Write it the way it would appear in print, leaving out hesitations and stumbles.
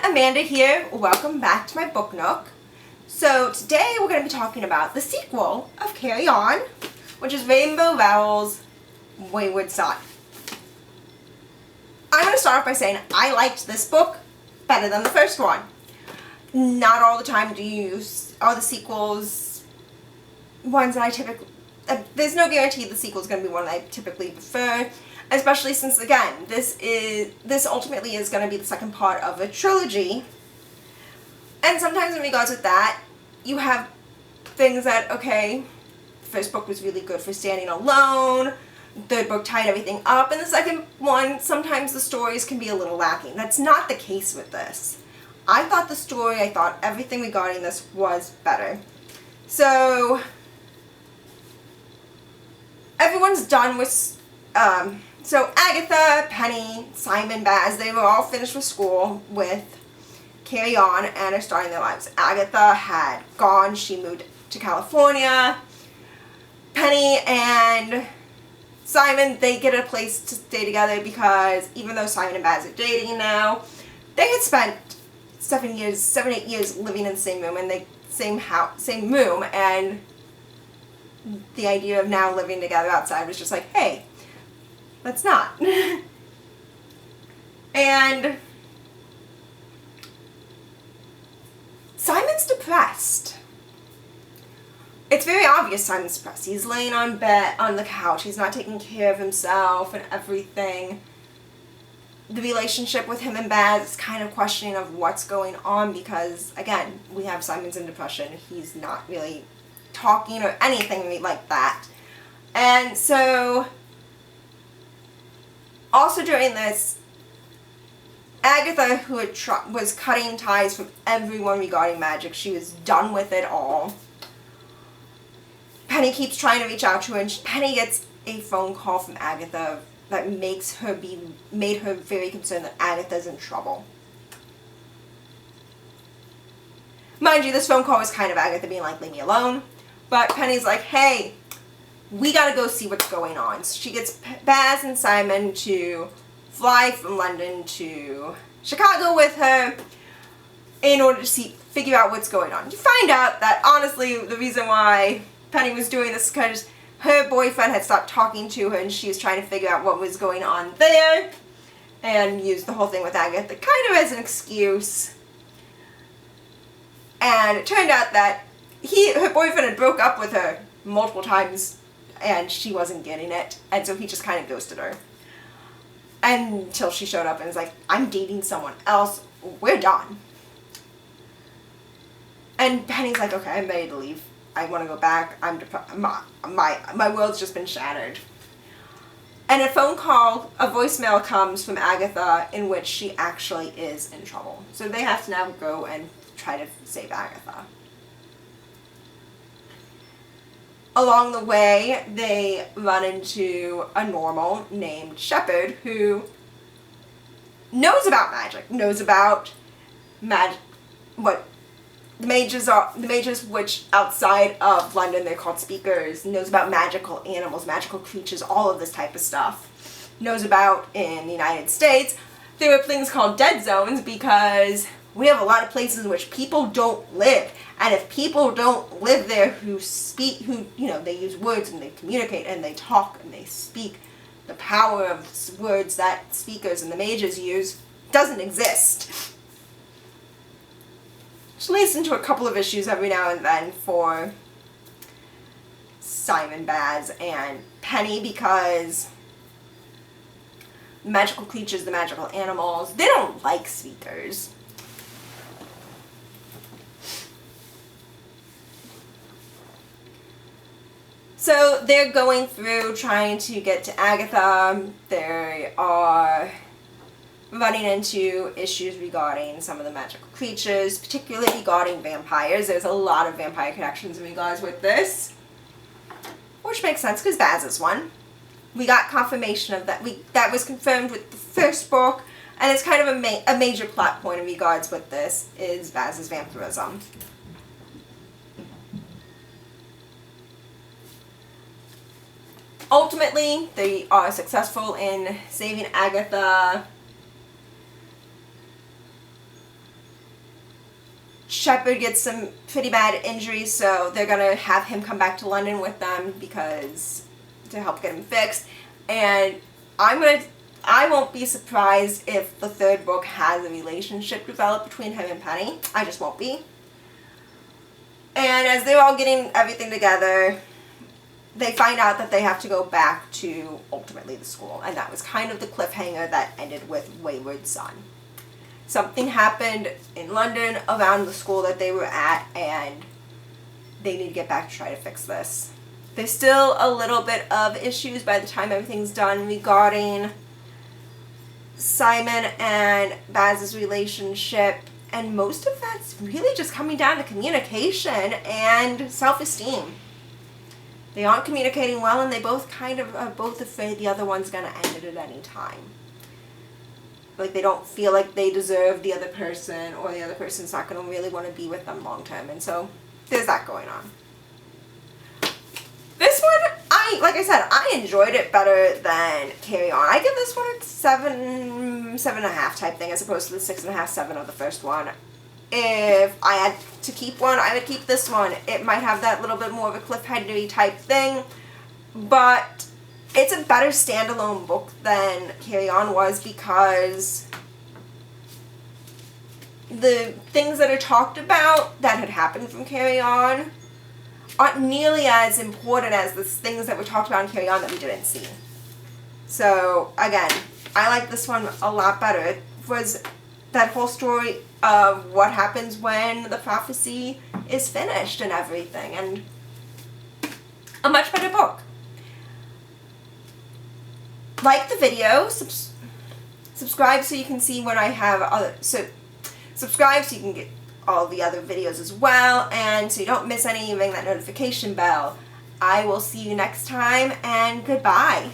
Amanda here. Welcome back to my book nook. So today we're going to be talking about the sequel of Carry On, which is Rowell's Wayward Son. I'm going to start off by saying I liked this book better than the first one. Not all the time do you use all the sequels, ones that I typically, there's no guarantee the sequel is going to be one that I typically prefer. Especially since, again, this ultimately is going to be the second part of a trilogy. And sometimes in regards with that, you have things that, okay, the first book was really good for standing alone, the third book tied everything up, and the second one, sometimes the stories can be a little lacking. That's not the case with this. I thought everything regarding this was better. So, everyone's done with, so Agatha, Penny, Simon, Baz, they were all finished with school with Carry On and are starting their lives. Agatha had gone, she moved to California. Penny and Simon, they get a place to stay together because even though Simon and Baz are dating now, they had spent 8 years living in the same room, in the same house, same room, and the idea of now living together outside was just like, hey, let's not. And Simon's depressed. It's very obvious Simon's depressed. He's laying on the couch. He's not taking care of himself and everything. The relationship with him and Baz is kind of questioning of what's going on because, again, we have Simon's in depression. He's not really talking or anything like that. And so, also during this, Agatha, who was cutting ties from everyone regarding magic, she was done with it all. Penny keeps trying to reach out to her, and Penny gets a phone call from Agatha that made her very concerned that Agatha's in trouble. Mind you, this phone call was kind of Agatha being like, leave me alone. But Penny's like, hey, we gotta go see what's going on. So she gets Baz and Simon to fly from London to Chicago with her in order to figure out what's going on. You find out that, honestly, the reason why Penny was doing this is because her boyfriend had stopped talking to her and she was trying to figure out what was going on there and used the whole thing with Agatha kind of as an excuse. And it turned out that her boyfriend had broke up with her multiple times and she wasn't getting it, and so he just kind of ghosted her. Until she showed up and was like, I'm dating someone else, we're done. And Penny's like, okay, I'm ready to leave. I want to go back. I'm my world's just been shattered. And a voicemail comes from Agatha in which she actually is in trouble. So they have to now go and try to save Agatha. Along the way, they run into a normal named Shepherd who knows about magic, knows about what the mages which outside of London they're called speakers, knows about magical animals, magical creatures, all of this type of stuff. Knows about, in the United States, there are things called dead zones because we have a lot of places in which people don't live. And if people don't live there who they use words and they communicate and they talk and they speak, the power of words that speakers and the mages use doesn't exist. Which leads into a couple of issues every now and then for Simon, Baz, and Penny because the magical creatures, the magical animals, they don't like speakers. So they're going through trying to get to Agatha. They are running into issues regarding some of the magical creatures, particularly regarding vampires. There's a lot of vampire connections in regards with this, which makes sense because Baz is one. We got confirmation of that. That was confirmed with the first book, and it's kind of a major plot point in regards with this is Baz's vampirism. Ultimately, they are successful in saving Agatha Shepard gets some pretty bad injuries, so they're gonna have him come back to London with them to help get him fixed. And I won't be surprised if the third book has a relationship developed between him and Penny. I just won't be. And as they're all getting everything together, they find out that they have to go back to ultimately the school. And that was kind of the cliffhanger that ended with Wayward Son. Something happened in London around the school that they were at, and they need to get back to try to fix this. There's still a little bit of issues by the time everything's done regarding Simon and Baz's relationship, and most of that's really just coming down to communication and self-esteem. They aren't communicating well, and they both kind of are both afraid the other one's going to end it at any time. Like, they don't feel like they deserve the other person, or the other person's not going to really want to be with them long term. And so there's that going on. This one, like I said, I enjoyed it better than Carry On. I give this one a 7.5 type thing, as opposed to the 6.5, 7 of the first one. If I had to keep one, I would keep this one. It might have that little bit more of a cliffhanger type thing, but it's a better standalone book than Carry On was, because the things that are talked about that had happened from Carry On aren't nearly as important as the things that were talked about in Carry On that we didn't see. So, again, I like this one a lot better. It was that whole story of what happens when the prophecy is finished and everything, and a much better book. Like the video, subscribe so you can see when I have subscribe so you can get all the other videos as well, and so you don't miss any, ring that notification bell. I will see you next time, and goodbye.